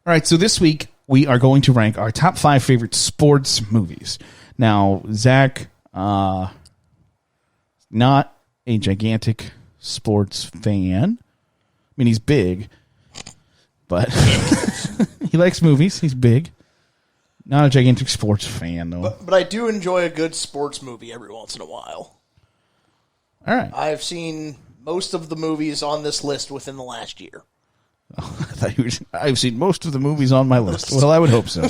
All right, so this week we are going to rank our top 5 favorite sports movies. Now, Zach, not a gigantic sports fan. I mean, he's big, but he likes movies. He's big. Not a gigantic sports fan, though. But I do enjoy a good sports movie every once in a while. All right. I've seen most of the movies on this list within the last year. Oh, I thought I've seen most of the movies on my list. Well, I would hope so.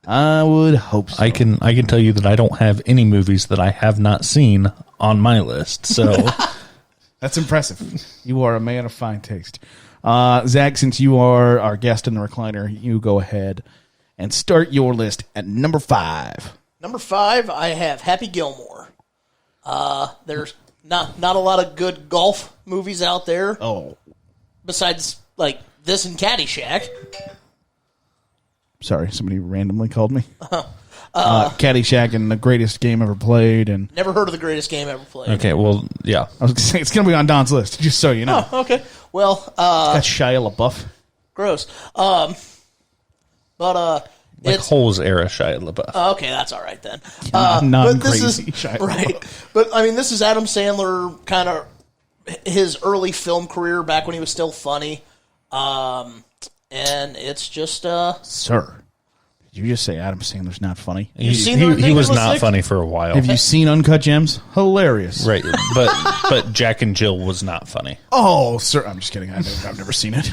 I would hope so. I can tell you that I don't have any movies that I have not seen on my list. So that's impressive. You are a man of fine taste. Zach, since you are our guest in the recliner, you go ahead and start your list at number 5. Number 5, I have Happy Gilmore. There's not a lot of good golf movies out there. Oh. Besides, like, this and Caddyshack. Sorry, somebody randomly called me. Caddyshack and the greatest game ever played. And never heard of the greatest game ever played. Okay, well, yeah. I was going to say, it's going to be on Don's list, just so you know. Oh, okay. Well, it's got Shia LaBeouf. Gross. Like Holes era Shia LaBeouf. Okay, that's all right then. Not crazy Shia LaBeouf. Right. But, I mean, this is Adam Sandler kind of his early film career back when he was still funny. And it's just... Sir, did you just say Adam Sandler's not funny? He was not funny for a while. Have you seen Uncut Gems? Hilarious. Right, but Jack and Jill was not funny. Oh, sir, I'm just kidding. I've never seen it.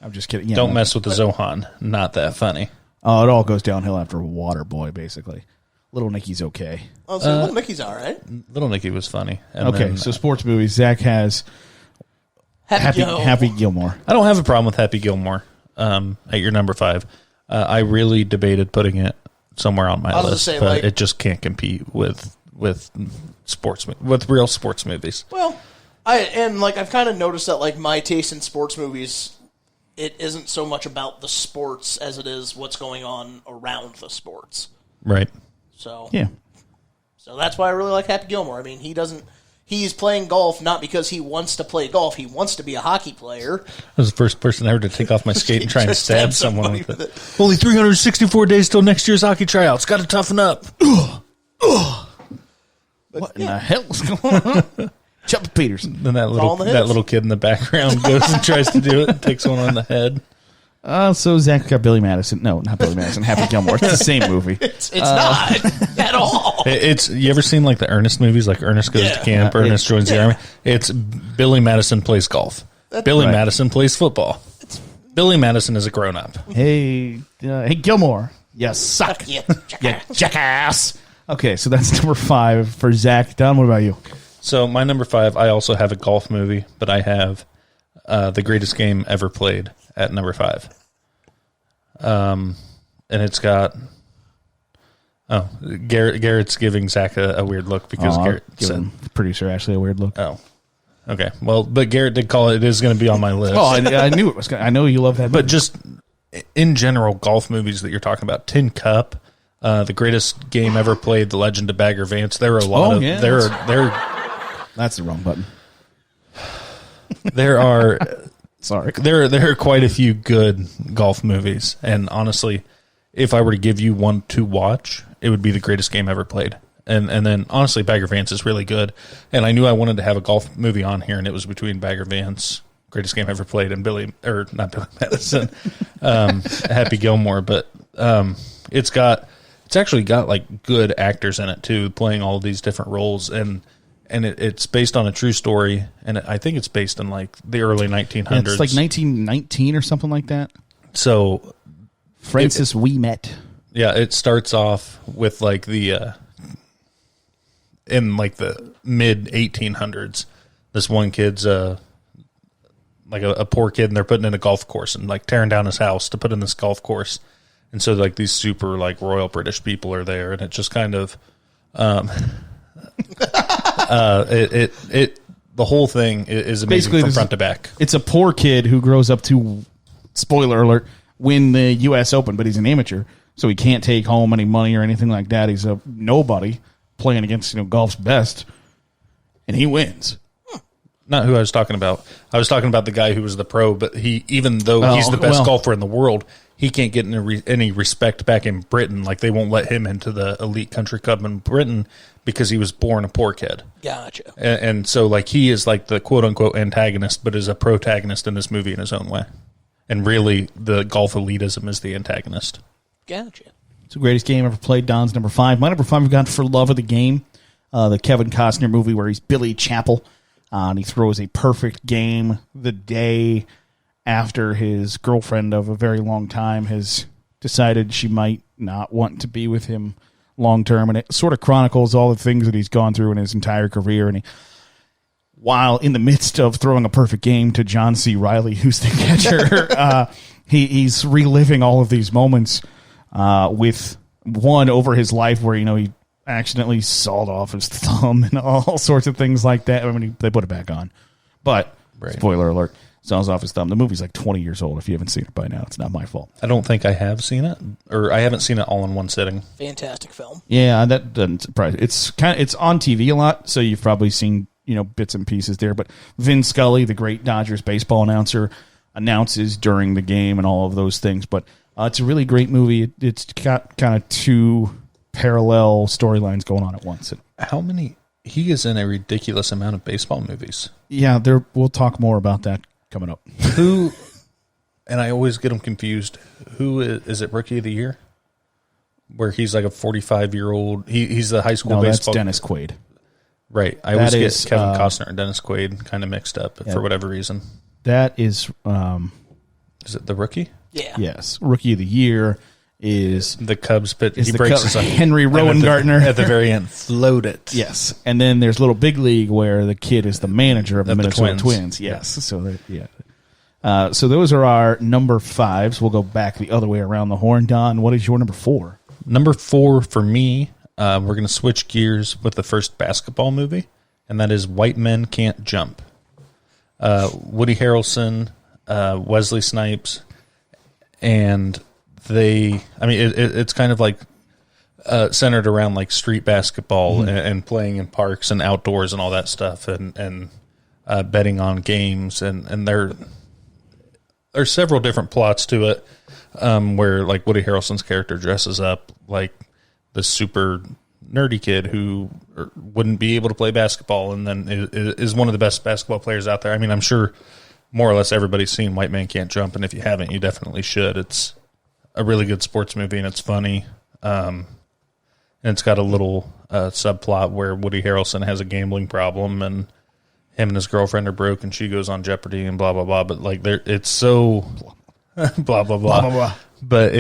I'm just kidding. Yeah, Don't mess with the Zohan. Not that funny. Oh, it all goes downhill after Waterboy, basically. Little Nicky's okay. Oh, so Little Nicky's all right. Little Nicky was funny. And okay, then, so sports movies. Zach has Happy Gilmore. I don't have a problem with Happy Gilmore at your number 5. I really debated putting it somewhere on my list, but it just can't compete with real sports movies. Well, I've kind of noticed that like my taste in sports movies, it isn't so much about the sports as it is what's going on around the sports. Right. So yeah. So that's why I really like Happy Gilmore. I mean, he's playing golf not because he wants to play golf. He wants to be a hockey player. I was the first person ever to take off my skate and try and stab someone with it. Only 364 days till next year's hockey tryouts. Got to toughen up. What in the hell is going on? Chuck Peterson. Then that little kid in the background goes and tries to do it and takes one on the head. So Zach got Billy Madison. No, not Billy Madison. Happy Gilmore. It's the same movie. It's not at all. You ever seen like the Ernest movies, like Ernest Goes to Camp, Ernest Joins the Army? It's Billy Madison plays golf. Billy Madison plays football. Billy Madison is a grown up. Hey Gilmore, you suck. Yeah, jackass. Okay, so that's number 5 for Zach. Don, what about you? So my number 5, I also have a golf movie, but I have The Greatest Game Ever Played at number 5. And it's got... Oh, Garrett's giving Zach a weird look because Garrett said... Producer Ashley a weird look. Oh, okay. Well, but Garrett did call it is going to be on my list. Oh, I knew it was. I know you love that movie. But just in general, golf movies that you're talking about, Tin Cup, The Greatest Game Ever Played, The Legend of Bagger Vance, there are a lot of... Yeah, that's the wrong button. There are... Sorry. There are quite a few good golf movies, and honestly, if I were to give you one to watch, it would be The Greatest Game Ever Played. And then honestly, Bagger Vance is really good. And I knew I wanted to have a golf movie on here, and it was between Bagger Vance, Greatest Game Ever Played, and not Billy Madison, Happy Gilmore. But it's actually got like good actors in it too, playing all of these different roles, and it's based on a true story, and I think it's based in like the early 1900s. Yeah, it's like 1919 or something like that. So Francis Ouimet. Yeah, it starts off with like the in like the mid 1800s. This one kid's like a poor kid, and they're putting in a golf course and like tearing down his house to put in this golf course. And so like these super like royal British people are there, and it just kind of the whole thing is amazing basically from front to back. It's a poor kid who grows up to, spoiler alert, win the U.S. Open, but he's an amateur, so he can't take home any money or anything like that. He's a nobody playing against golf's best, and he wins. Not who I was talking about. I was talking about the guy who was the pro, but even though he's the best golfer in the world, he can't get any respect back in Britain. Like, they won't let him into the elite country club in Britain because he was born a poor kid. Gotcha. And so, like, he is like the quote-unquote antagonist, but is a protagonist in this movie in his own way. And really, the golf elitism is the antagonist. Gotcha. It's the greatest game ever played. Don's number 5. My number 5 we've got For Love of the Game, the Kevin Costner movie where he's Billy Chappell. And he throws a perfect game the day after his girlfriend of a very long time has decided she might not want to be with him long term. And it sort of chronicles all the things that he's gone through in his entire career. And while in the midst of throwing a perfect game to John C. Reilly, who's the catcher, he's reliving all of these moments with one over his life where, he accidentally sawed off his thumb and all sorts of things like that. I mean, they put it back on. But, spoiler alert, saws off his thumb. The movie's like 20 years old. If you haven't seen it by now, it's not my fault. I don't think I have seen it, or I haven't seen it all in one sitting. Fantastic film. Yeah, that doesn't surprise me. It's on TV a lot, so you've probably seen, bits and pieces there. But Vin Scully, the great Dodgers baseball announcer, announces during the game and all of those things. But it's a really great movie. It's got kind of two parallel storylines going on at once. How many? He is in a ridiculous amount of baseball movies. Yeah, we'll talk more about that coming up. Who? And I always get them confused. Who is it? Rookie of the Year, where he's like a 45-year-old. He's the high school baseball. That's Dennis Quaid. Right. I always get Kevin Costner and Dennis Quaid kind of mixed up for whatever reason. That is. Is it the rookie? Yeah. Yes, Rookie of the Year is the Cubs, but he the breaks his Henry Rowan-Gartner at the very end. Float it. Yes, and then there's Little Big League where the kid is the manager of the Minnesota Twins. Yes, yeah. So those are our number 5s. We'll go back the other way around the horn. Don, what is your number 4? Number 4 for me. We're going to switch gears with the first basketball movie, and that is White Men Can't Jump. Woody Harrelson, Wesley Snipes, and it's kind of like centered around like street basketball and playing in parks and outdoors and all that stuff, and betting on games, and there's several different plots to it, where like Woody Harrelson's character dresses up like the super nerdy kid who wouldn't be able to play basketball, and then is one of the best basketball players out there. I mean, I'm sure more or less everybody's seen White Man Can't Jump, and if you haven't, you definitely should. It's a really good sports movie, and it's funny. And it's got a little subplot where Woody Harrelson has a gambling problem, and him and his girlfriend are broke, and she goes on Jeopardy and blah, blah, blah. But like, it's so blah, blah, blah. Blah, blah, blah. But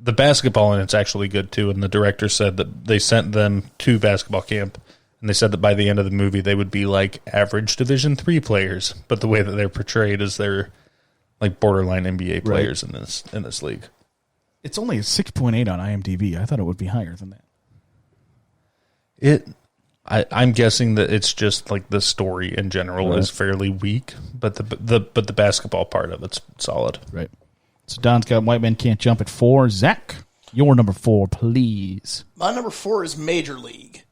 the basketball in it's actually good, too. And the director said that they sent them to basketball camp, and they said that by the end of the movie, they would be like average Division III players. But the way that they're portrayed is they're like borderline NBA players in this league. It's only a 6.8 on IMDb. I thought it would be higher than that. I'm guessing that it's just like the story in general is fairly weak, but the basketball part of it's solid. Right. So Don's got White Men Can't Jump at 4. Zach, your number 4, please. My number 4 is Major League.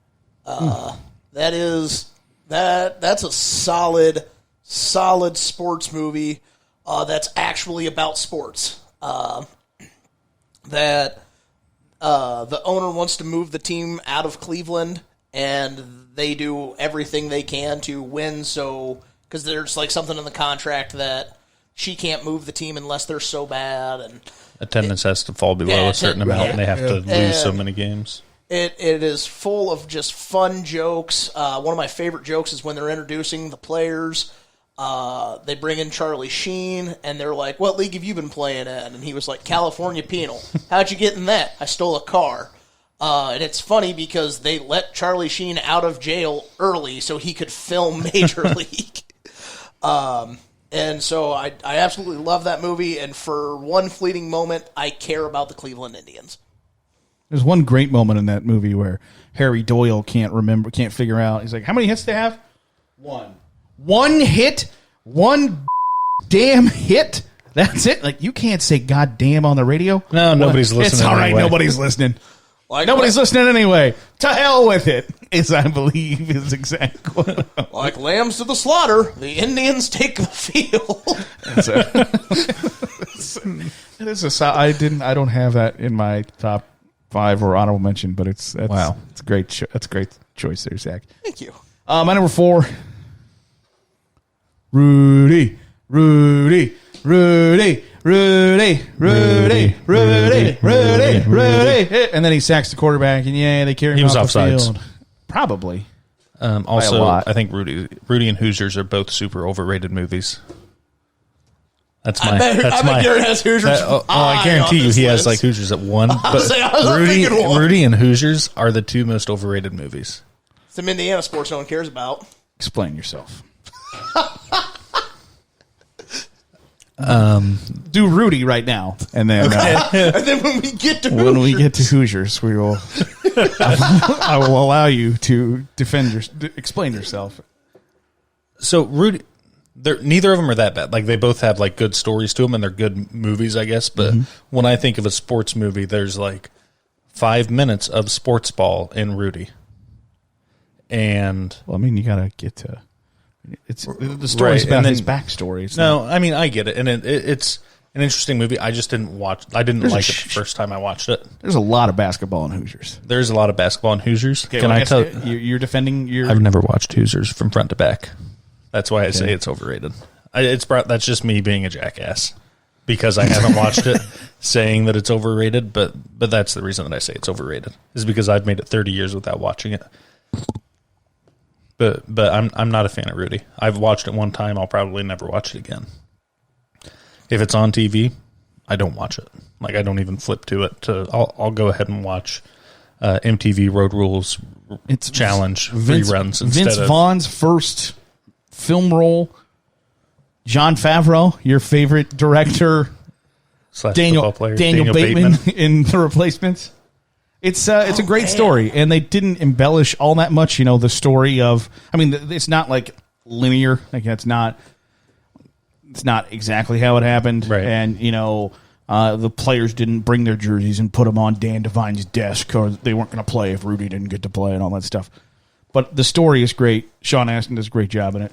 That's a solid sports movie that's actually about sports. That the owner wants to move the team out of Cleveland, and they do everything they can to win. So, because there's like something in the contract that she can't move the team unless they're so bad, and attendance has to fall below a certain amount, and they have to lose so many games. It is full of just fun jokes. One of my favorite jokes is when they're introducing the players. They bring in Charlie Sheen, and they're like, "What league have you been playing in?" And he was like, "California Penal." "How'd you get in that?" "I stole a car." And it's funny because they let Charlie Sheen out of jail early so he could film Major League. And so I absolutely love that movie, and for one fleeting moment, I care about the Cleveland Indians. There's one great moment in that movie where Harry Doyle can't figure out. He's like, "How many hits do they have?" One hit? One damn hit? That's it? Like, you can't say goddamn on the radio? No, nobody's listening. It's all right, anyway. Nobody's listening. Like, Nobody's listening anyway. To hell with it, is I believe his exact quote. Like lambs to the slaughter, the Indians take the field. I don't have that in my top 5 or honorable mention, but it's wow. It's a great. That's a great choice there, Zach. Thank you. My number 4, Rudy, Rudy, Rudy, Rudy, Rudy, Rudy, Rudy, Rudy, and then he sacks the quarterback, and they carry him off the field. Probably. Also, I think Rudy and Hoosiers are both super overrated movies. That's my. I bet Garrett has Hoosiers. I guarantee you, he has like Hoosiers at 1. But Rudy and Hoosiers are the 2 most overrated movies. Some Indiana sports no one cares about. Explain yourself. Do Rudy right now, and then and then when we get to Hoosiers, we will. I will allow you to explain yourself. So Rudy, neither of them are that bad. Like they both have like good stories to them, and they're good movies, I guess. But when I think of a sports movie, there's like 5 minutes of sports ball in Rudy. And you gotta get to the story's about his backstory. I get it, and it's an interesting movie. I just didn't watch. I didn't like it the first time I watched it. There's a lot of basketball in Hoosiers. There's a lot of basketball in Hoosiers. Okay, Can I tell you're defending your? I've never watched Hoosiers from front to back. That's why I say it's overrated. That's just me being a jackass because I haven't watched it, saying that it's overrated. But that's the reason that I say it's overrated is because I've made it 30 years without watching it. But I'm not a fan of Rudy. I've watched it one time. I'll probably never watch it again. If it's on TV, I don't watch it. Like I don't even flip to it. I'll go ahead and watch MTV Road Rules Challenge reruns instead Vince of Vaughn's first film role. Jon Favreau, your favorite director, Daniel Bateman in The Replacements. It's a great story, and they didn't embellish all that much. The story of, it's not like linear. Like it's not exactly how it happened, right? And the players didn't bring their jerseys and put them on Dan Devine's desk, or they weren't going to play if Rudy didn't get to play and all that stuff. But the story is great. Sean Astin does a great job in it.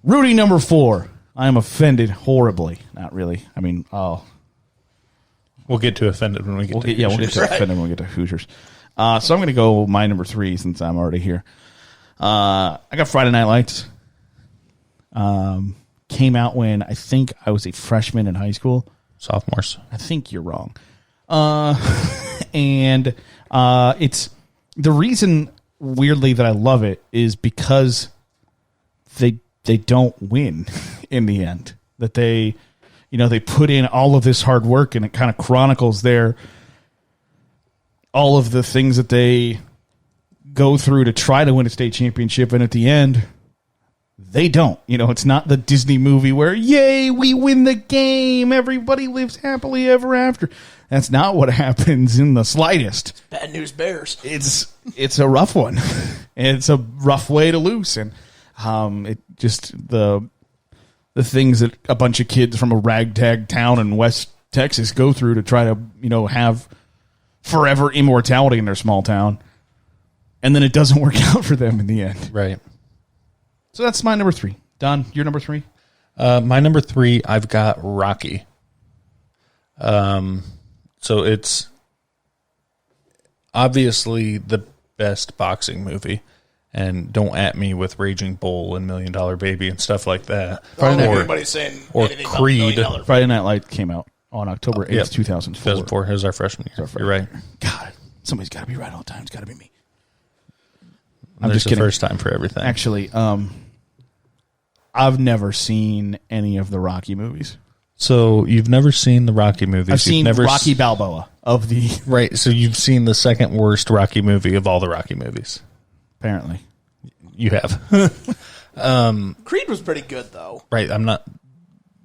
Rudy number 4. I am offended horribly. Not really. We'll get to offended when we get to Hoosiers. Yeah, we'll get to offended when we get to Hoosiers. So I'm going to go my number 3 since I'm already here. I got Friday Night Lights. Came out when I think I was a freshman in high school. Sophomores. I think you're wrong. And it's the reason, weirdly, that I love it is because they don't win in the end. That they put in all of this hard work, and it kind of chronicles all of the things that they go through to try to win a state championship, and at the end, they don't. It's not the Disney movie where, yay, we win the game, everybody lives happily ever after. That's not what happens in the slightest. Bad news bears. It's a rough one. It's a rough way to lose, and it just the things that a bunch of kids from a ragtag town in West Texas go through to try to, have forever immortality in their small town. And then it doesn't work out for them in the end. Right. So that's my number 3. Don, your number 3? My number 3, I've got Rocky. So it's obviously the best boxing movie. And don't at me with Raging Bull and $1 Million Baby and stuff like that. Everybody's saying or Creed. Friday Night Lights came out on October 8th, 2004. 2004. It was our freshman year. You're right. God, somebody's got to be right all the time. It's got to be me. I'm just kidding. First time for everything. Actually, I've never seen any of the Rocky movies. So you've never seen the Rocky movies? I've seen Rocky Balboa of the... Right, so you've seen the second worst Rocky movie of all the Rocky movies. Apparently. You have. Creed was pretty good, though. Right, I'm not...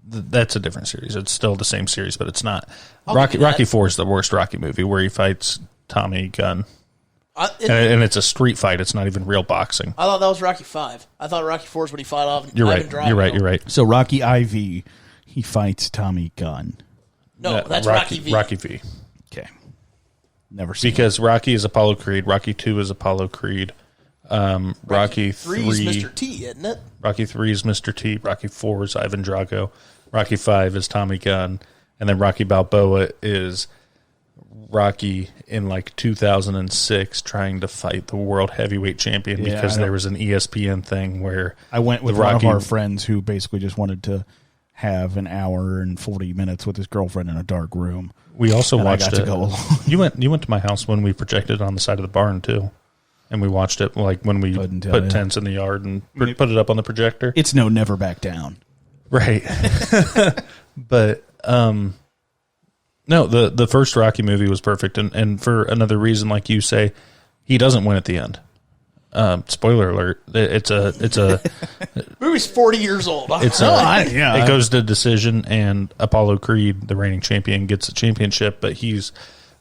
That's a different series. It's still the same series, but it's not. Rocky 4 is the worst Rocky movie where he fights Tommy Gunn. And it's a street fight. It's not even real boxing. I thought that was Rocky 5. I thought Rocky 4 is when he fought off. You're right. So Rocky IV, he fights Tommy Gunn. No, that's Rocky V. Rocky V. Okay. Never seen because Rocky is Apollo Creed. Rocky 2 is Apollo Creed. Rocky 3 is Mr. T, isn't it? Rocky 3 is Mr. T. Rocky 4 is Ivan Drago. Rocky 5 is Tommy Gunn. And then Rocky Balboa is Rocky in like 2006 trying to fight the world heavyweight champion because there was an ESPN thing where I went with one of our friends who basically just wanted to have an hour and 40 minutes with his girlfriend in a dark room. We also watched it. To go along. You went to my house when we projected it on the side of the barn too. And we watched it like when we put tents in the yard and put it up on the projector. It's no Never Back Down. Right. But no, the first Rocky movie was perfect, and for another reason, like you say, he doesn't win at the end. Spoiler alert! It's a movie's 40 years old. It goes to decision, and Apollo Creed, the reigning champion, gets the championship, but he's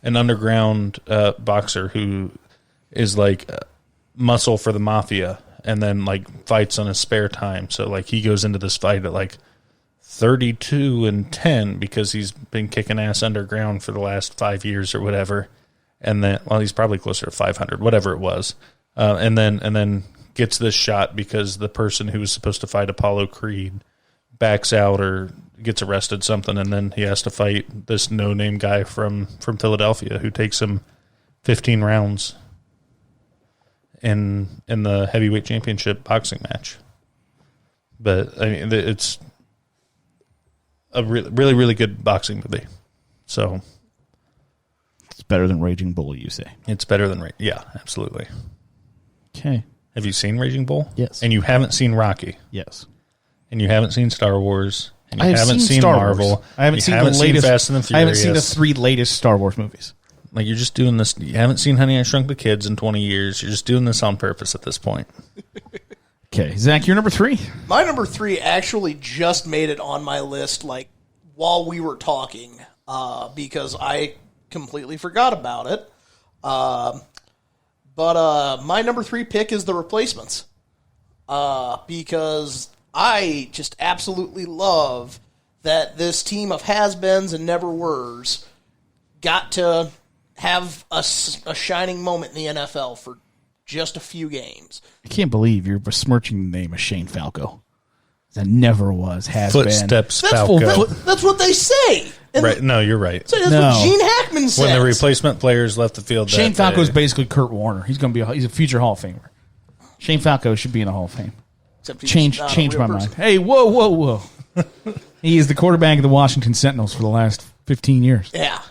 an underground boxer who is like muscle for the mafia, and then like fights on his spare time. So like he goes into this fight at like 32-10 because he's been kicking ass underground for the last 5 years or whatever, and then he's probably closer to 500, whatever it was, and then gets this shot because the person who was supposed to fight Apollo Creed backs out or gets arrested something, and then he has to fight this no-name guy from Philadelphia who takes him 15 rounds in the heavyweight championship boxing match. But I mean, it's a really, really good boxing movie. So it's better than Raging Bull, you say? It's better than yeah, absolutely. Okay. Have you seen Raging Bull? Yes. And you haven't seen Rocky? Yes. And you haven't seen Star Wars? And you I haven't seen seen Star Marvel? Wars. I haven't seen the latest Fast and the Furious? I haven't seen the 3 latest Star Wars movies. Like, you're just doing this. You haven't seen Honey, I Shrunk the Kids in 20 years. You're just doing this on purpose at this point. Okay. Zach, you're number 3? My number 3 actually just made it on my list, like, while we were talking, because I completely forgot about it. But my number 3 pick is The Replacements, because I just absolutely love that this team of has-beens and never-weres got to have a shining moment in the NFL for just a few games. I can't believe you're besmirching the name of Shane Falco. That never was, has Footsteps been. Falco. That's what they say. Right? No, you're right. So that's what Gene Hackman said. When the replacement players left the field, Shane Falco is basically Kurt Warner. He's going to be he's a future Hall of Famer. Shane Falco should be in the Hall of Fame. Change my mind. Hey, whoa. He is the quarterback of the Washington Sentinels for the last 15 years. Yeah.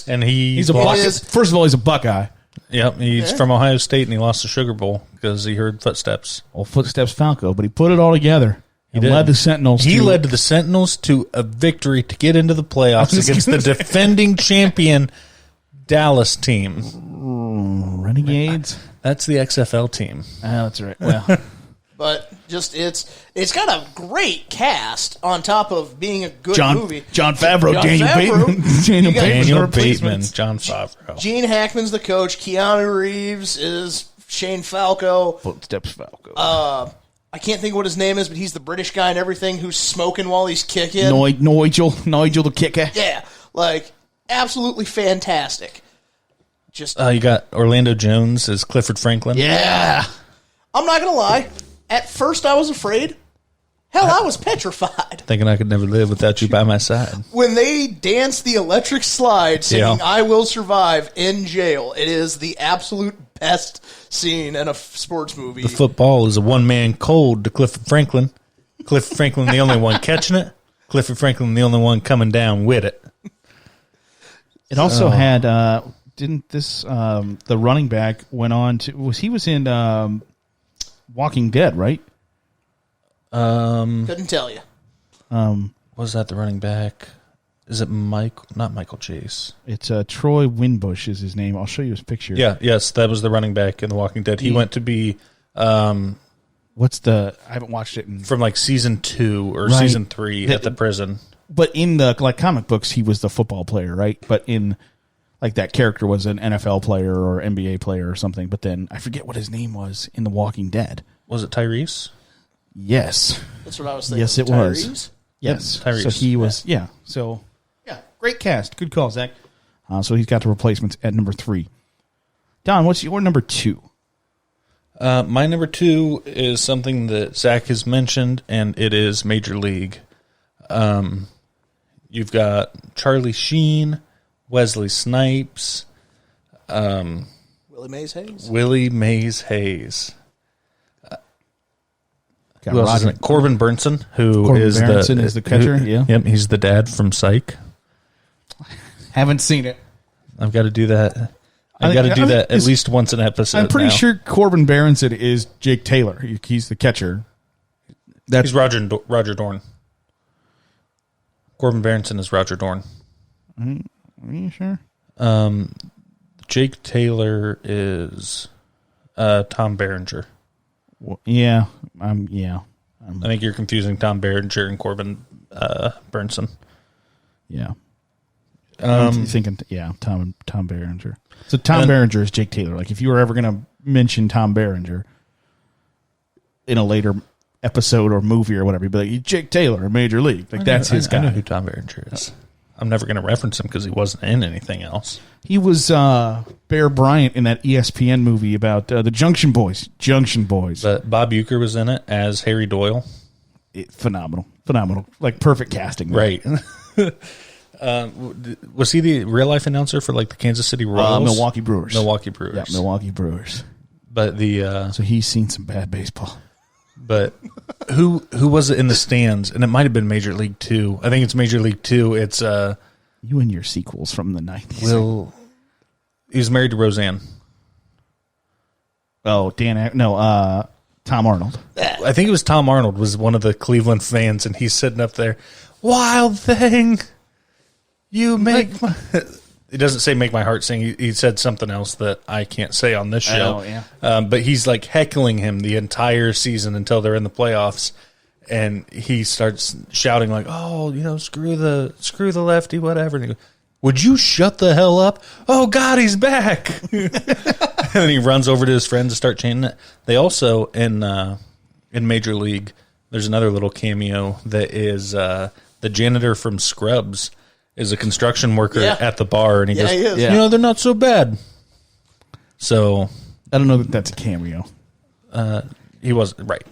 And he's a first of all, he's a Buckeye. Yep, he's from Ohio State, and he lost the Sugar Bowl because he heard footsteps. Well, footsteps Falco, but he put it all together. He led the Sentinels. He led the Sentinels to a victory to get into the playoffs against the defending champion Dallas team. Renegades? That's the XFL team. That's right. Well, but just it's got a great cast on top of being a good movie. John Favreau, Daniel Bateman, John Favreau. Gene Hackman's the coach. Keanu Reeves is Shane Falco. Footsteps Falco. I can't think of what his name is, but he's the British guy and everything who's smoking while he's kicking. Nigel the kicker. Yeah, like absolutely fantastic. Just you got Orlando Jones as Clifford Franklin. Yeah. I'm not gonna lie. At first, I was afraid. Hell, I was petrified. Thinking I could never live without you by my side. When they danced the electric slide singing I Will Survive in jail, it is the absolute best scene in a sports movie. The football is a one-man cold to Clifford Franklin. Clifford Franklin the only one catching it. Clifford Franklin the only one coming down with it. It also had, didn't this, the running back went on to, was in Walking Dead, right? Couldn't tell you. Was that the running back? Is it not Michael Chase? It's Troy Winbush is his name. I'll show you his picture. Yes, that was the running back in The Walking Dead. He went to be I haven't watched it from like season 2 or season 3 at the prison. But in the comic books, he was the football player, right? But in that character was an NFL player or NBA player or something. But then I forget what his name was in The Walking Dead. Was it Tyrese? Yes. That's what I was thinking. Yes, it was. Yes. Tyrese. So he was, So, great cast. Good call, Zach. So he's got the replacements at number 3. Don, what's your number 2? My number 2 is something that Zach has mentioned, and it is Major League. You've got Charlie Sheen, Wesley Snipes, Willie Mays Hayes. Got Who else is in it? Corbin Burnson, who is the catcher. Yeah, yep, he's the dad from Psych. haven't seen it. I've got to do that. I've got to do that at least once an episode. I'm pretty now. sure Corbin Berenson is Jake Taylor. He's the catcher. He's Roger Dorn. Corbin Berenson is Roger Dorn. Are you sure? Jake Taylor is Tom Berenger. Well, yeah. I think you're confusing Tom Berenger and Corbin Burnson. Yeah. I'm thinking, Tom Berenger. So Tom Berenger is Jake Taylor. Like, if you were ever going to mention Tom Berenger in a later episode or movie or whatever, you'd be like, Jake Taylor, Major League. Like, that's his guy. I know who Tom Berenger is. I'm never going to reference him because he wasn't in anything else. He was Bear Bryant in that ESPN movie about the Junction Boys. But Bob Uecker was in it as Harry Doyle. Phenomenal. Like, perfect casting. Right. Was he the real-life announcer for, like, the Kansas City Royals? Milwaukee Brewers. Yeah, Milwaukee Brewers. But so he's seen some bad baseball. But who was it in the stands? And it might have been Major League 2. I think it's Major League 2. It's you and your sequels from the 90s. He was married to Roseanne. Oh, Tom Arnold. I think it was Tom Arnold was one of the Cleveland fans, and he's sitting up there, "Wild thing, you make my..." He doesn't say "make my heart sing." He said something else that I can't say on this show. Oh, yeah. But he's like heckling him the entire season until they're in the playoffs, and he starts shouting like, "Oh, screw the lefty, whatever." And he goes, "Would you shut the hell up? Oh God, he's back!" And then he runs over to his friends to start chanting it. They also in Major League, there's another little cameo that is the janitor from Scrubs. Is a construction worker at the bar, and he goes, he is. they're not so bad. So I don't know that that's a cameo. he wasn't right.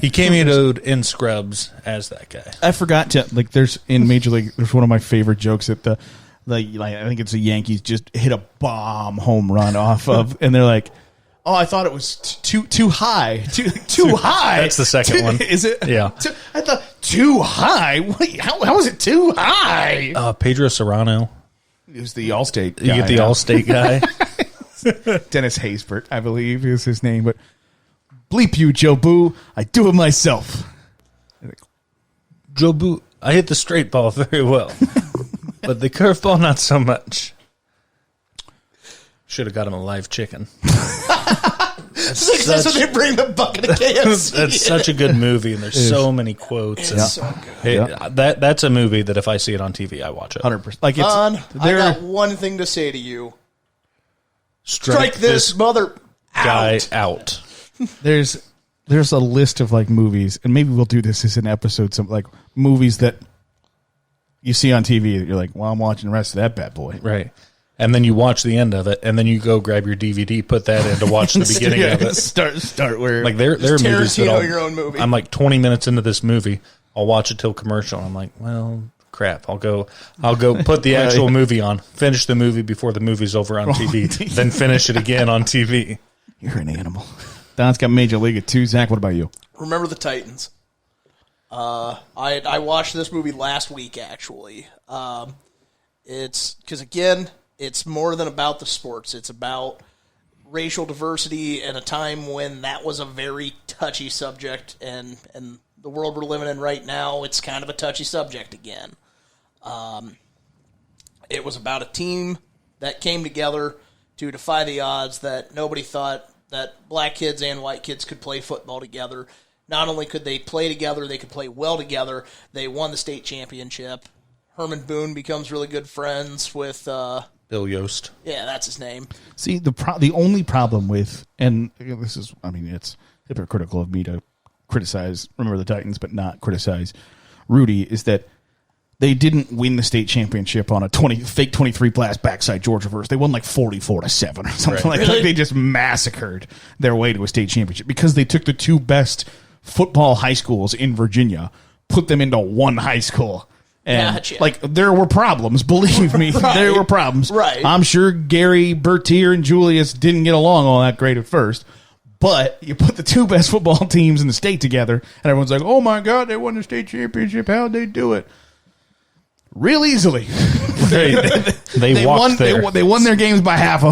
He cameoed in Scrubs as that guy. I forgot to there's in Major League. There's one of my favorite jokes that I think it's the Yankees just hit a bomb home run off of, and they're like, "Oh, I thought it was too high, too high." That's the second one. Is it? Yeah. I thought too high. Wait, how is it too high? Pedro Serrano. It was the Allstate guy. You get the Allstate guy. Dennis Haysbert, I believe, is his name. But bleep you, Joe Boo. I do it myself. Joe Boo, I hit the straight ball very well, but the curveball not so much. Should have got him a live chicken. That's when they bring the bucket of KFC. That's such a good movie, and there's so many quotes. It's so good. That's a movie that if I see it on TV, I watch it. 100%. Like I got one thing to say to you. Strike this mother guy out. There's a list of movies, and maybe we'll do this as an episode. Some movies that you see on TV that you're like, "Well, I'm watching the rest of that bad boy." Right. And then you watch the end of it, and then you go grab your DVD, put that in to watch the beginning of it. Start where there are movies that your own movie. I'm 20 minutes into this movie, I'll watch it till commercial, and I'm like, well, crap. I'll go put the actual movie on, finish the movie before the movie's over on TV, then finish it again on TV. You're an animal. Don's got Major League at 2. Zach, what about you? Remember the Titans. I watched this movie last week, actually. It's because, again, it's more than about the sports. It's about racial diversity in a time when that was a very touchy subject, and the world we're living in right now, it's kind of a touchy subject again. It was about a team that came together to defy the odds that nobody thought that black kids and white kids could play football together. Not only could they play together, they could play well together. They won the state championship. Herman Boone becomes really good friends with Bill Yost. Yeah, that's his name. See, the only problem with, and this is, it's hypocritical of me to criticize Remember the Titans, but not criticize Rudy, is that they didn't win the state championship on a fake 23 blast backside Georgia verse. They won like 44-7 or something like that. Like they just massacred their way to a state championship because they took the two best football high schools in Virginia, put them into one high school. And Gotcha. like there were problems, believe me, there were problems. Right. I'm sure Gary, Bertier, and Julius didn't get along all that great at first. But you put the two best football teams in the state together, and everyone's like, "Oh my God, they won the state championship! How'd they do it?" Real easily. They walked won. there. They won their games by 50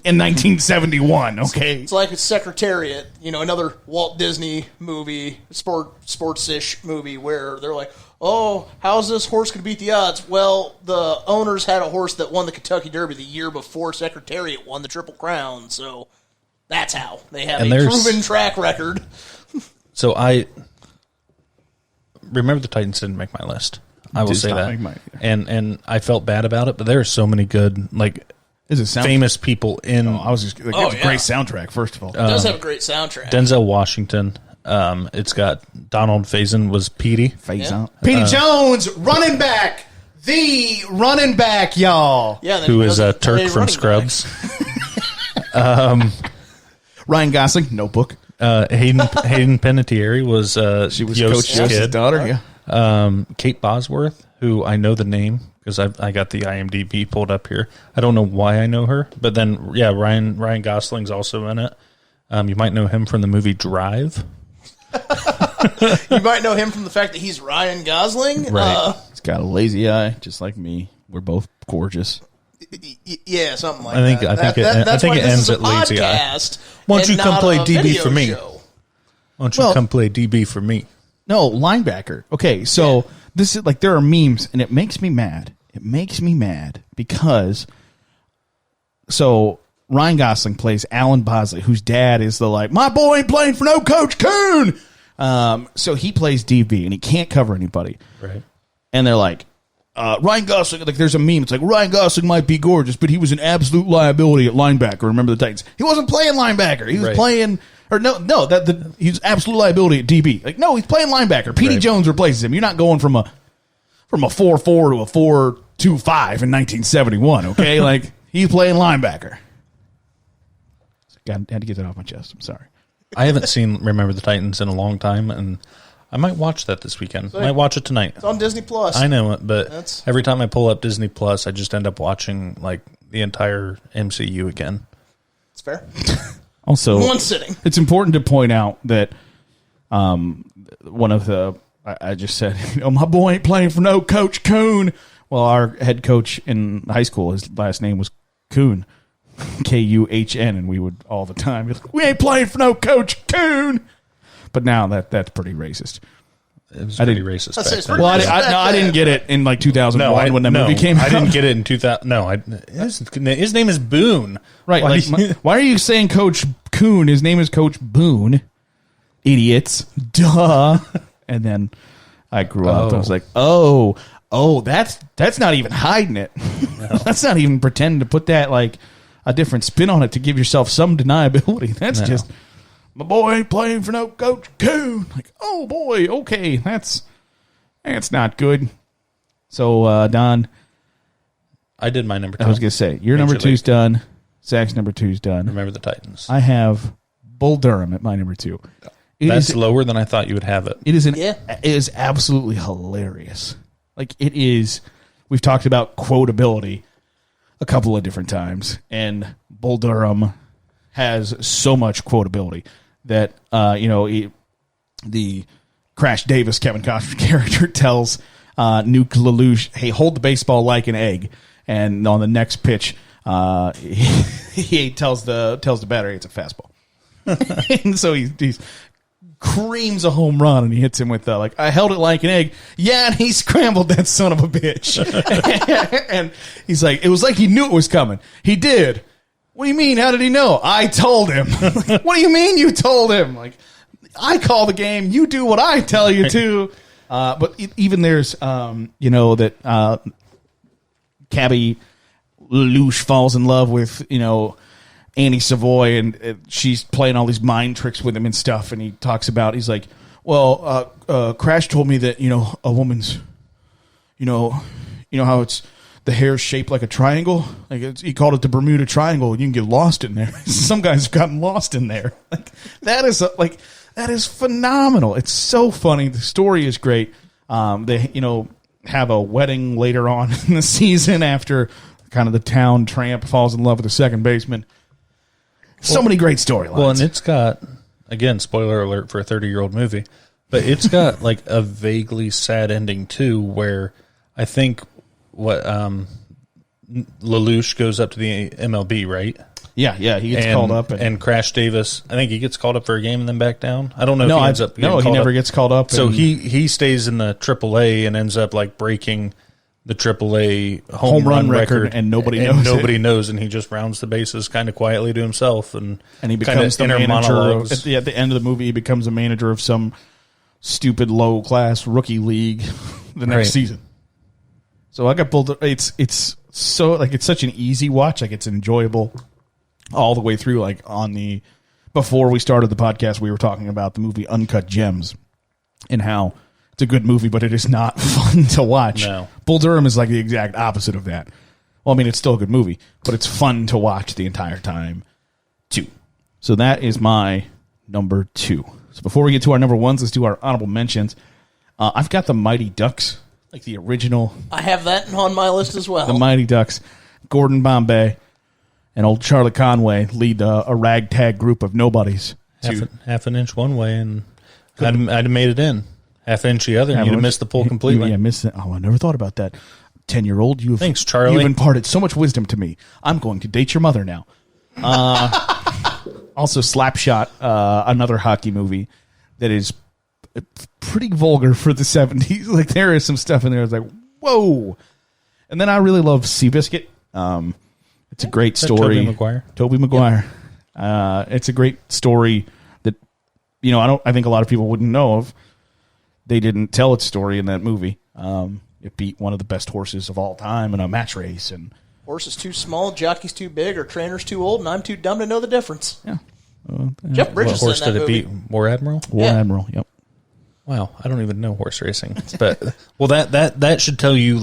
in 1971. Okay, It's like a Secretariat, another Walt Disney movie, sports-ish movie, where they're like, "Oh, how's this horse going to beat the odds?" Well, the owners had a horse that won the Kentucky Derby the year before Secretariat won the Triple Crown, so that's how. They have a proven track record. So I remember the Titans didn't make my list. I will say that, and I felt bad about it. But there are so many good, famous people in. I was just it's a great soundtrack. First of all, It does have a great soundtrack. Denzel Washington. It's got Donald Faison was Petey. Petey Jones, running back, the running back, y'all. Yeah, who is a Turk from Scrubs. Ryan Gosling, Notebook. Hayden Panettiere was She was Yost's Coach Yost's kid. daughter. Yeah. Kate Bosworth, who I know the name because I got the IMDb pulled up here. I don't know why I know her, but then Ryan Gosling's also in it. You might know him from the movie Drive. You might know him from the fact that he's Ryan Gosling. Right. He's got a lazy eye, just like me. We're both gorgeous. Yeah, something like I think that. it ends at lazy eye. Why don't you come play DB for me? Why don't you come play DB for me? No, linebacker. Okay, so this is there are memes, and it makes me mad. It makes me mad because Ryan Gosling plays Alan Bosley, whose dad is my boy ain't playing for no Coach Coon. So he plays DB, and he can't cover anybody. Right. And they're like, Ryan Gosling, there's a meme. It's like, Ryan Gosling might be gorgeous, but he was an absolute liability at linebacker. Remember the Titans? He wasn't playing linebacker. He was playing... Or he's absolute liability at DB. No, he's playing linebacker. Petey Jones replaces him. You're not going from a 4-4 to a 4-2-5 in 1971. Okay, he's playing linebacker. Had to get that off my chest. I'm sorry. I haven't seen Remember the Titans in a long time, and I might watch that this weekend. I might watch it tonight. It's on Disney Plus. I know it, but every time I pull up Disney Plus, I just end up watching the entire MCU again. It's fair. Also, one sitting. It's important to point out that one of the I just said, my boy ain't playing for no Coach Coon. Well, our head coach in high school, his last name was Coon, Kuhn, and we would all the time be like, we ain't playing for no Coach Coon. But now that's pretty racist. It was pretty racist back then. Well, I didn't get it in 2001 when that movie came out. I didn't get it in 2000. No, his name is Boone. Right. Why are you saying Coach Coon? His name is Coach Boone. Idiots. Duh. And then I grew up and I was like, oh, that's not even hiding it. No. That's not even pretending to put that a different spin on it to give yourself some deniability. That's just... My boy ain't playing for no Coach Coon. Oh boy, okay, that's not good. So Don, I did my number 2. I was gonna say your number 2's done. Zach's number 2's done. Remember the Titans. I have Bull Durham at my number 2. That's lower than I thought you would have it. It is absolutely hilarious. It is. We've talked about quotability a couple of different times, and Bull Durham has so much quotability that the Crash Davis Kevin Costner character tells Nuke LaLoosh, "Hey, hold the baseball like an egg," and on the next pitch, he tells the batter it's a fastball, and so he's creams a home run and he hits him with I held it like an egg. Yeah, and he scrambled that son of a bitch, and he's like, it was like he knew it was coming. He did. What do you mean? How did he know? I told him. What do you mean you told him? I call the game. You do what I tell you to. But even there's, that Cabby LaLoosh falls in love with, Annie Savoy, and she's playing all these mind tricks with him and stuff. And he talks about, he's like, well, Crash told me that, a woman's you know how it's the hair's shaped like a triangle. Like he called it the Bermuda Triangle. You can get lost in there. Some guys have gotten lost in there. Like that is phenomenal. It's so funny. The story is great. They have a wedding later on in the season after kind of the town tramp falls in love with the second baseman. So many great storylines. Well, and it's got, again, spoiler alert for a 30-year-old movie, but it's got like a vaguely sad ending too, where I think Lelouch goes up to the MLB, right? Yeah, he gets called up. And Crash Davis, I think he gets called up for a game and then back down. I don't know if he ends up he never gets called up. So he stays in the AAA and ends up like breaking the AAA home run record, and nobody knows, and he just rounds the bases kind of quietly to himself, and he becomes the manager. At the end of the movie, he becomes a manager of some stupid low class rookie league the next season. So I got pulled. It's so like it's such an easy watch. Like it's enjoyable all the way through. Like before we started the podcast, we were talking about the movie Uncut Gems and how it's a good movie, but it is not fun to watch. No. Bull Durham is like the exact opposite of that. Well, I mean, it's still a good movie, but it's fun to watch the entire time, too. So that is my number 2. So before we get to our number 1s, let's do our honorable mentions. I've got the Mighty Ducks, like the original. I have that on my list as well. The Mighty Ducks. Gordon Bombay and old Charlie Conway lead a ragtag group of nobodies. Half an inch one way, and I'd have made it in. Half an inch the other, and you'd have missed the pull completely. Yeah, missed it. Oh, I never thought about that. 10-year-old, thanks, Charlie. You've imparted so much wisdom to me. I'm going to date your mother now. Also, Slapshot, another hockey movie that is pretty vulgar for the 70s. Like, there is some stuff in there that's like, whoa. And then I really love Seabiscuit. It's a great story. Tobey Maguire. It's a great story that, I think a lot of people wouldn't know of. They didn't tell its story in that movie. It beat one of the best horses of all time in a match race. And horse is too small, jockey's too big, or trainer's too old, and I'm too dumb to know the difference. Yeah. Jeff Bridges what horse in that did it movie. beat? War Admiral? War Admiral, yep. Wow, I don't even know horse racing. But that should tell you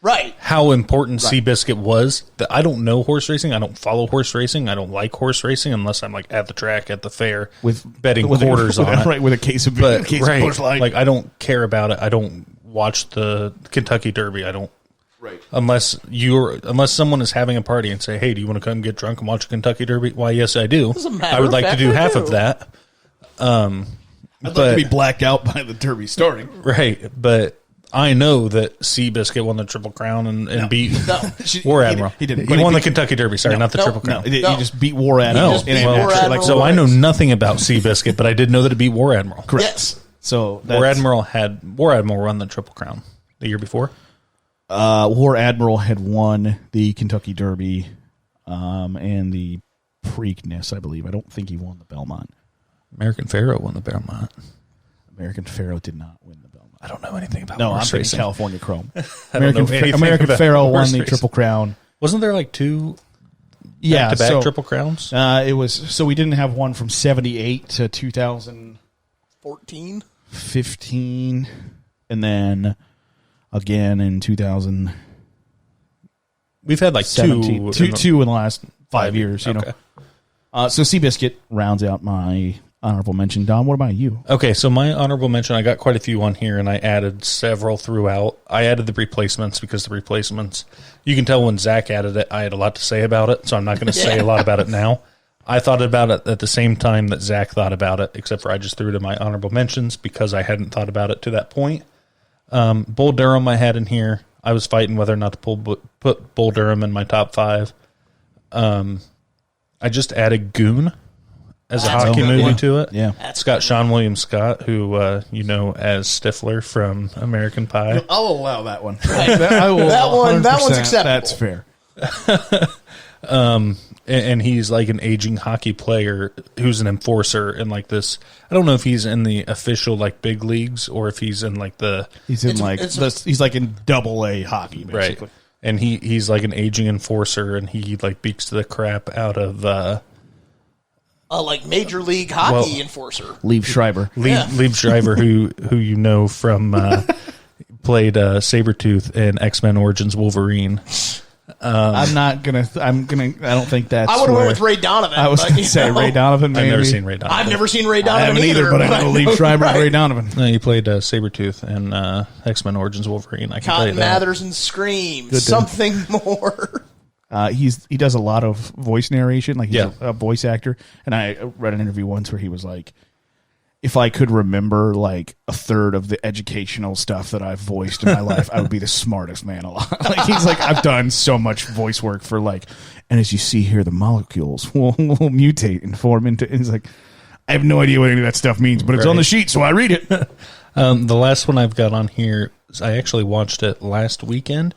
right how important Seabiscuit was. That I don't know horse racing. I don't follow horse racing. I don't like horse racing unless I'm at the track at the fair with betting quarters on it. Right, with a case of Busch Light. Like I don't care about it. I don't watch the Kentucky Derby. I don't. Right. Unless someone is having a party and say, "Hey, do you want to come get drunk and watch a Kentucky Derby?" Why, yes, I do. I would like to do half of that. I'd like to be blacked out by the Derby starting. Right, but I know that Seabiscuit won the Triple Crown and beat War Admiral. He didn't. He won the Kentucky Derby. Sorry, not the Triple Crown. He just beat War Admiral. So I know nothing about Seabiscuit, but I did know that it beat War Admiral. Correct. Yes. So War Admiral won the Triple Crown the year before. War Admiral had won the Kentucky Derby and the Preakness, I believe. I don't think he won the Belmont. American Pharoah won the Belmont. American Pharoah did not win the Belmont. I don't know anything about horse racing. California Chrome. American Pharoah won the Triple Crown. Wasn't there two back-to-back Triple Crowns? It was. So we didn't have one from 78 to 2014, 15, and then again in 2000. We've had two in the last 5 years. Okay. So Seabiscuit rounds out my honorable mention. Don, what about you? Okay, so my honorable mention, I got quite a few on here, and I added several throughout. I added the replacements because the replacements, you can tell when Zach added it, I had a lot to say about it, so I'm not going to say a lot about it now. I thought about it at the same time that Zach thought about it, except for I just threw it in my honorable mentions because I hadn't thought about it to that point. Bull Durham I had in here. I was fighting whether or not to put Bull Durham in my top 5. I just added Goon as a hockey movie to it. Yeah. It's got Sean William Scott, who you know as Stifler from American Pie. I'll allow that one. That one's acceptable. That's fair. And he's like an aging hockey player who's an enforcer in like this. I don't know if he's in the official like big leagues or if he's in like the. He's in he's like in AA hockey, basically. Right. And he's like an aging enforcer, and he like beats the crap out of like major league hockey enforcer. Liev Schreiber. Liev Schreiber, who you know from played Sabretooth in X-Men Origins Wolverine. I'm not gonna. I don't think that's. I would have went where- with Ray Donovan. I was but, going you to say know, Ray Donovan. I've Maybe. never seen Ray Donovan. I've never seen Ray I Donovan haven't either, but I know Lee Schreiber and Ray Donovan. No, he played Sabretooth in X-Men Origins Wolverine. I can tell you Cotton that. Mathers and Scream. Good Something more. He does a lot of voice narration, like he's Yeah. a voice actor. And I read an interview once where he was like, if I could remember like a third of the educational stuff that I've voiced in my life, I would be the smartest man alive. Like he's like, I've done so much voice work for like, and as you see here, the molecules will mutate and form into. And he's like, I have no idea what any of that stuff means, but it's on the sheet, so I read it. The last one I've got on here, I actually watched it last weekend,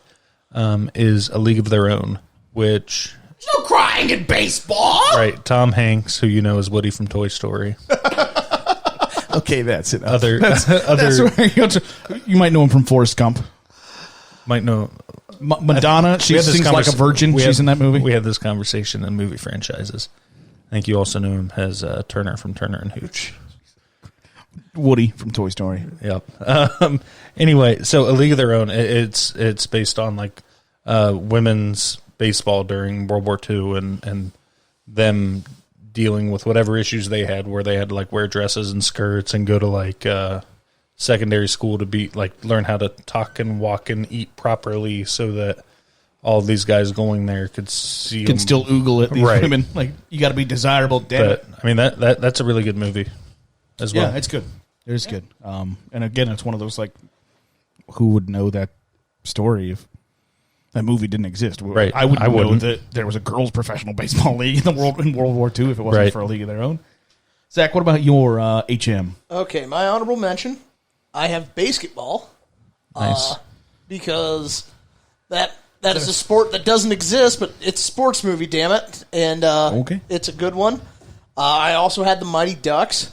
is A League of Their Own, which... There's no crying in baseball. Right, Tom Hanks, who you know is Woody from Toy Story. Okay, that's it. Other That's where you might know him from Forrest Gump. might know... Madonna, she We had this sings like a virgin. we She's had- in that movie. We had this conversation in movie franchises. I think you also knew him as Turner from Turner and Hooch. Woody from Toy Story. Yep. Anyway, so A League of Their Own, it's based on like women's baseball during World War II and them dealing with whatever issues they had, where they had to like wear dresses and skirts and go to like secondary school to be like learn how to talk and walk and eat properly, so that all of these guys going there could see Can them. still oogle at these Right. women. Like, you got to be desirable, damn it. But I mean that's a really good movie as well. Yeah, it's good. It is good. And again, it's one of those like, who would know that story if that movie didn't exist? Right. I wouldn't I know wouldn't. that there was a girls' professional baseball league in World War II if it wasn't Right. for a league of their own. Zach, what about your HM? Okay, my honorable mention. I have basketball. Nice. Because that is a sport that doesn't exist, but it's a sports movie, damn it. And Okay. it's a good one. I also had the Mighty Ducks.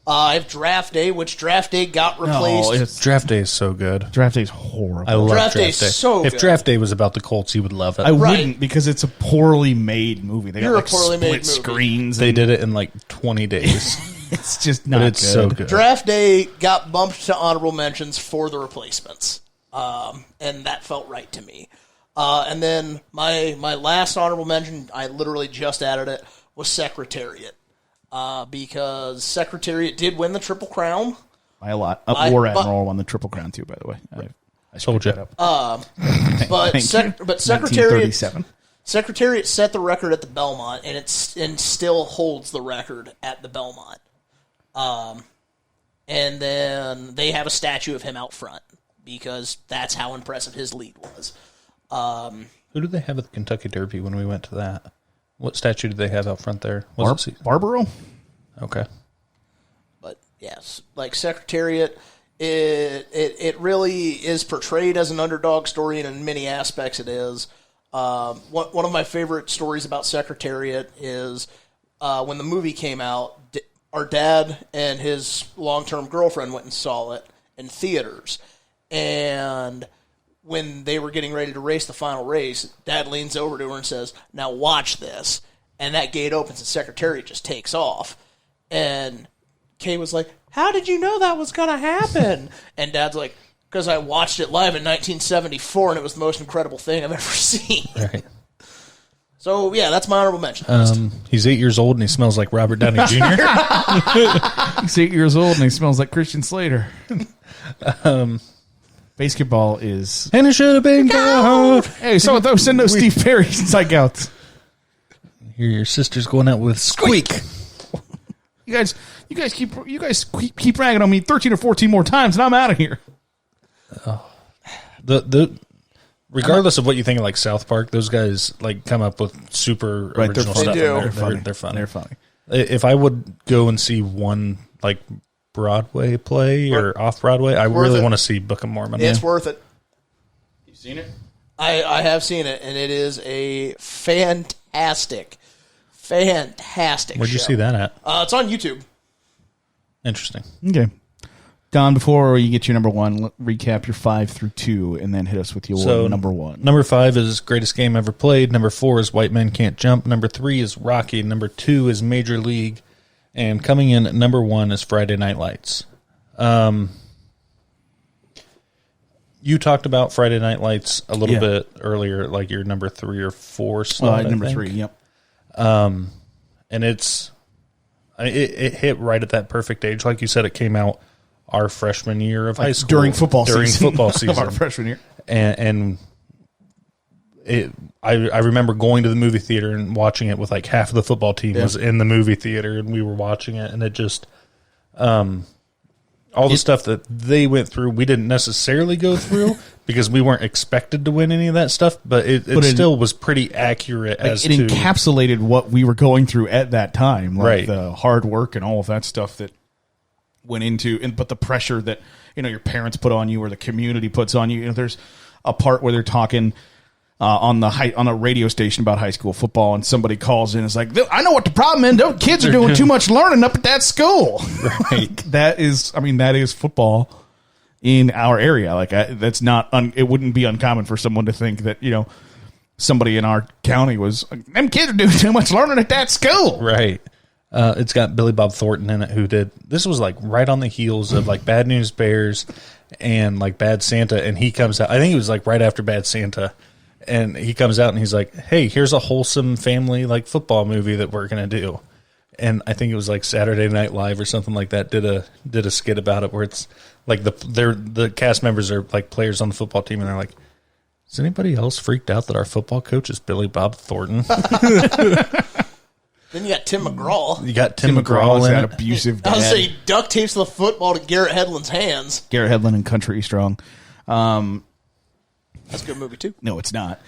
I have Draft Day, which Draft Day got replaced. it's Draft Day is so good. Draft Day's horrible. I love Draft Draft, Day's Day. so if good. Draft Day was about the Colts, you would love it. I Right. wouldn't, because it's a poorly made movie. They You're got a like poorly split made movie. screens. They and did it in like 20 days. It's just not but it's good. so good. Draft Day got bumped to honorable mentions for the replacements, and that felt right to me. And then my last honorable mention, I literally just added it, was Secretariat, because Secretariat did win the Triple Crown. By a lot. By- War but- Admiral won the Triple Crown too, by the way. I Told you. But Thank you. Secretariat 1937. Secretariat set the record at the Belmont, and still holds the record at the Belmont. And then they have a statue of him out front because that's how impressive his lead was. Who did they have at the Kentucky Derby when we went to that? What statue did they have out front there? Was it Barbaro? Okay. But yes, like Secretariat, it really is portrayed as an underdog story, and in many aspects it is. One of my favorite stories about Secretariat is when the movie came out, our dad and his long-term girlfriend went and saw it in theaters. And when they were getting ready to race the final race, Dad leans over to her and says, "Now watch this." And that gate opens and Secretariat just takes off. And Kay was like, "How did you know that was going to happen?" And Dad's like, "Because I watched it live in 1974, and it was the most incredible thing I've ever seen." Right. So, yeah, that's my honorable mention. He's 8 years old and he smells like Robert Downey Jr. He's 8 years old and he smells like Christian Slater. Basketball is. and it should have been gold. Hey, so send those Steve Perry psych outs. Here, your sister's going out with Squeak. You guys keep ragging on me 13 or 14 more times, and I'm out of here. Regardless of what you think of like South Park, those guys like come up with super Right, they're original funny. stuff. They do. and They're funny. They're funny. They're funny. If I would go and see one like Broadway play or off Broadway, I Worth really it. want to see Book of Mormon. It's worth it. You seen it? I have seen it, and it is a fantastic Where'd you show. see that at? It's on YouTube. Interesting. Okay. Don, before you get your number one, recap your 5 through 2, and then hit us with your number one. Number 5 is Greatest Game Ever Played. Number 4 is White Men Can't Jump. Number 3 is Rocky. Number 2 is Major League. And coming in at number 1 is Friday Night Lights. you talked about Friday Night Lights a little bit earlier, like your number 3 or 4 slot. Number 3, yep. And it hit right at that perfect age. Like you said, it came out our freshman year of high school. During football season. Of our freshman year. And I remember going to the movie theater and watching it with like half of the football team was in the movie theater, and we were watching it, and it just all the stuff that they went through, we didn't necessarily go through because we weren't expected to win any of that stuff, but it still was pretty accurate. It encapsulated what we were going through at that time, like right. the hard work and all of that stuff that went into, but the pressure that your parents put on you or the community puts on you. There's a part where they're talking on a radio station about high school football, and somebody calls in and is like, I know what the problem is. Those kids are doing too much learning up at that school. Right. that is football in our area. Like that's not it wouldn't be uncommon for someone to think that somebody in our county was them kids are doing too much learning at that school. Right. It's got Billy Bob Thornton in it, who did this was like right on the heels of like Bad News Bears and like Bad Santa, and he comes out. I think it was like right after Bad Santa. And he comes out and he's like, hey, here's a wholesome family like football movie that we're going to do. And I think it was like Saturday Night Live or something like that did a skit about it where it's like the cast members are like players on the football team, and they're like, is anybody else freaked out that our football coach is Billy Bob Thornton? Then you got Tim McGraw. You got Tim McGraw in that it. abusive dad. I was say duct tapes the football to Garrett Hedlund's hands. Garrett Hedlund and Country Strong. That's a good movie, too. No, it's not.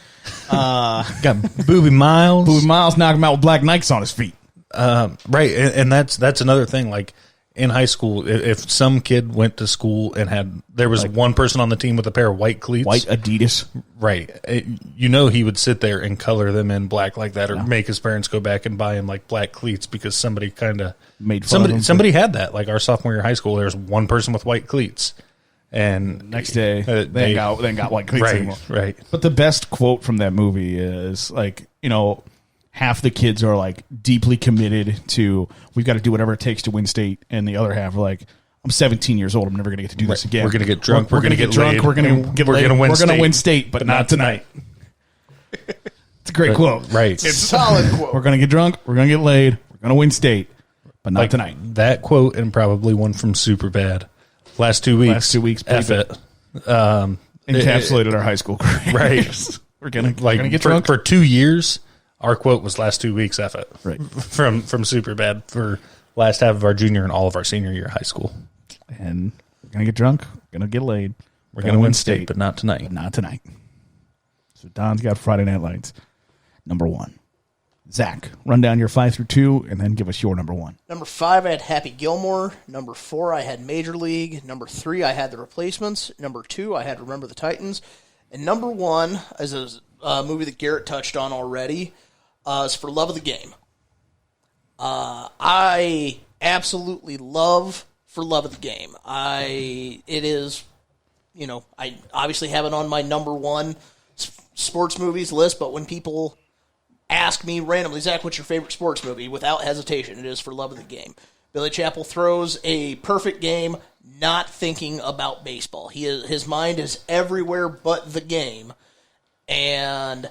Got Booby Miles. Booby Miles knocked him out with black Nikes on his feet. Right, and that's another thing. Like in high school, if some kid went to school and there was one person on the team with a pair of white cleats, white Adidas, right? He would sit there and color them in black like that, or make his parents go back and buy him like black cleats because somebody kind of made fun of him. Somebody had that. Like our sophomore year of high school, there was one person with white cleats. And next day, they got white cleats anymore. Right. But the best quote from that movie is like, half the kids are like deeply committed to we've got to do whatever it takes to win state, and the other half are like, I'm 17 years old. I'm never going to get to do this again. We're going to get drunk. We're going to get drunk. laid. We're going to get laid. We're going to win state, but not tonight. It's a great quote. Right. It's a solid quote. We're going to get drunk. We're going to get laid. We're going to win state, but not tonight. That quote, and probably one from Superbad. Last 2 weeks. F it. Encapsulated our high school career. Right. We're gonna get drunk for 2 years. Our quote was last 2 weeks. F it. Right. From Superbad for last half of our junior and all of our senior year of high school. And we're gonna get drunk. We're gonna get laid. We're gonna win state, but not tonight. But not tonight. So Don's got Friday Night Lights. Number 1. Zach, run down your 5 through 2, and then give us your number 1. Number 5, I had Happy Gilmore. Number 4, I had Major League. Number 3, I had The Replacements. Number 2, I had Remember the Titans. And number 1 is a movie that Garrett touched on already. Is For Love of the Game. I absolutely love For Love of the Game. It is, I obviously have it on my number 1 sports movies list, but when people ask me randomly, Zach, what's your favorite sports movie? Without hesitation, it is For Love of the Game. Billy Chappell throws a perfect game, not thinking about baseball. His mind is everywhere but the game, and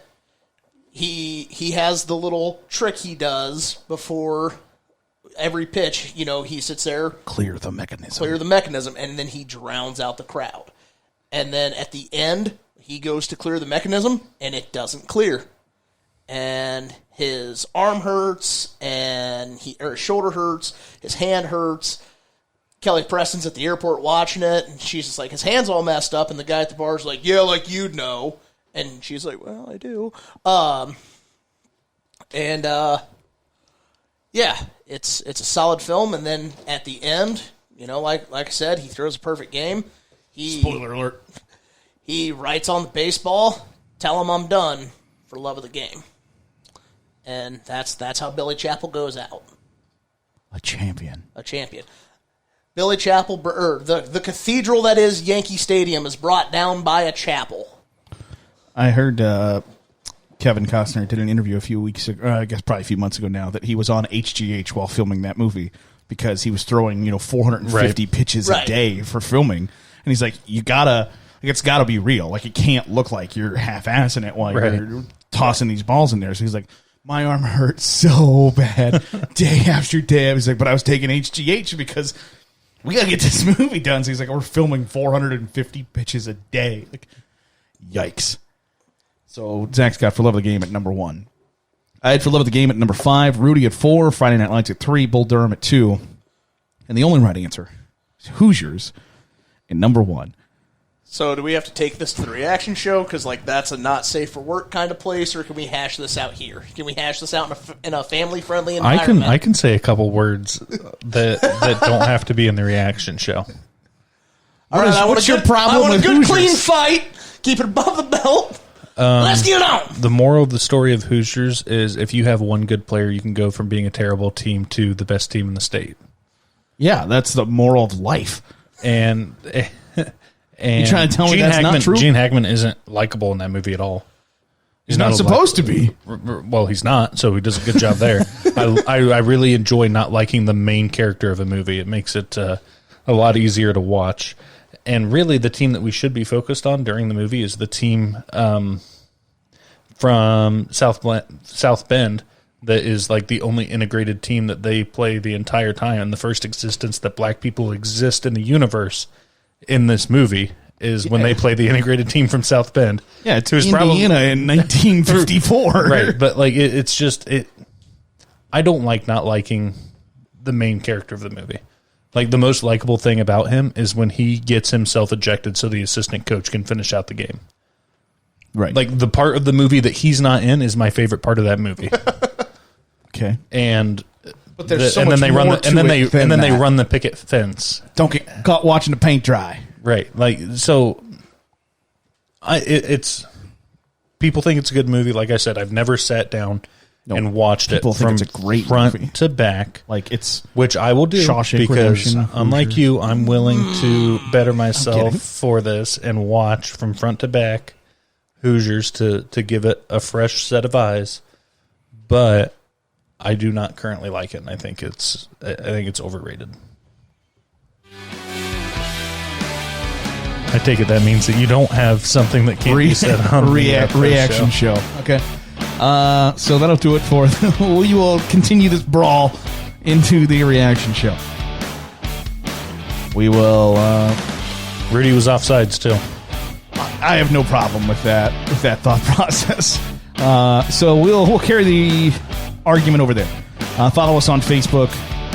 he has the little trick he does before every pitch. He sits there, clear the mechanism, and then he drowns out the crowd. And then at the end, he goes to clear the mechanism, and it doesn't clear. And his arm hurts, and his shoulder hurts, his hand hurts. Kelly Preston's at the airport watching it, and she's just like, his hand's all messed up, and the guy at the bar's like, yeah, like you'd know. And she's like, well, I do. Yeah, it's a solid film, and then at the end, like I said, he throws a perfect game. Spoiler alert. He writes on the baseball, tell him I'm done, for love of the game. And that's how Billy Chappell goes out. A champion. Billy Chappell, the cathedral that is Yankee Stadium is brought down by a chapel. I heard Kevin Costner did an interview a few weeks ago, I guess probably a few months ago now, that he was on HGH while filming that movie because he was throwing 450 pitches a day for filming. And he's like, you gotta Like, it's got to be real. Like, it can't look like you're half-assing it while you're tossing these balls in there. So he's like, my arm hurts so bad day after day. He's like, but I was taking HGH because we got to get this movie done. So he's like, we're filming 450 pitches a day. Like, yikes. So Zach's got For Love of the Game at number 1. I had For Love of the Game at number 5, Rudy at 4, Friday Night Lights at 3, Bull Durham at 2. And the only right answer is Hoosiers at number 1. So do we have to take this to the reaction show? Because, like, that's a not safe for work kind of place, or can we hash this out here? Can we hash this out in a family-friendly environment? I can say a couple words that don't have to be in the reaction show. All right, what's your problem I want with a good, Hoosiers? clean fight. Keep it above the belt. Let's get it on. The moral of the story of Hoosiers is if you have one good player, you can go from being a terrible team to the best team in the state. Yeah, that's the moral of life. And You trying to tell me that's not true? Gene Hackman isn't likable in that movie at all. He's not supposed to be. Well, he's not, so he does a good job there. I really enjoy not liking the main character of a movie. It makes it a lot easier to watch. And really, the team that we should be focused on during the movie is the team from South Bend that is like the only integrated team that they play the entire time. And the first existence that black people exist in the universe in this movie is when they play the integrated team from South Bend. Yeah, it's Indiana in 1954. Right, but like it's just I don't like not liking the main character of the movie. Like, the most likable thing about him is when he gets himself ejected so the assistant coach can finish out the game. Right. Like, the part of the movie that he's not in is my favorite part of that movie. Okay. And but there's so much more to it than they that. run the picket fence. Don't get caught watching the paint dry. Right. Like, so it's people think it's a good movie. Like I said, I've never sat down and watched people it think from it's a great front movie. to back. Like, it's which I will do Shawshank because Redemption, unlike Hoosiers. you, I'm willing to better myself kidding. for this and watch from front to back Hoosiers to give it a fresh set of eyes. But I do not currently like it, and I think it's overrated. I take it that means that you don't have something that can't be said on the reaction show. Okay. So that'll do it for we will continue this brawl into the reaction show. We will Rudy was offside still. I have no problem with that thought process. So we'll carry the argument over there. Follow us on Facebook,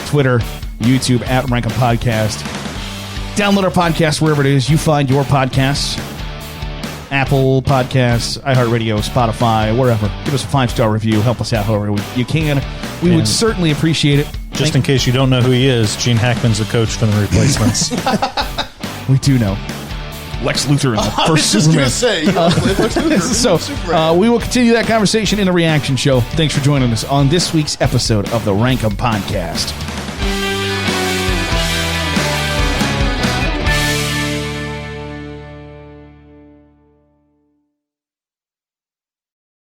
Twitter, YouTube at Rank 'Em Podcast. Download our podcast wherever it is you find your podcasts. Apple Podcasts, iHeartRadio, Spotify, wherever. Give us a 5-star review. Help us out however you can. We would certainly appreciate it. Just in case you don't know who he is, Gene Hackman's the coach for the Replacements. We do know. Lex Luthor in the I was first just Superman. going to say, Lex Luthor, So we will continue that conversation in the reaction show. Thanks for joining us on this week's episode of the Rank 'Em Podcast.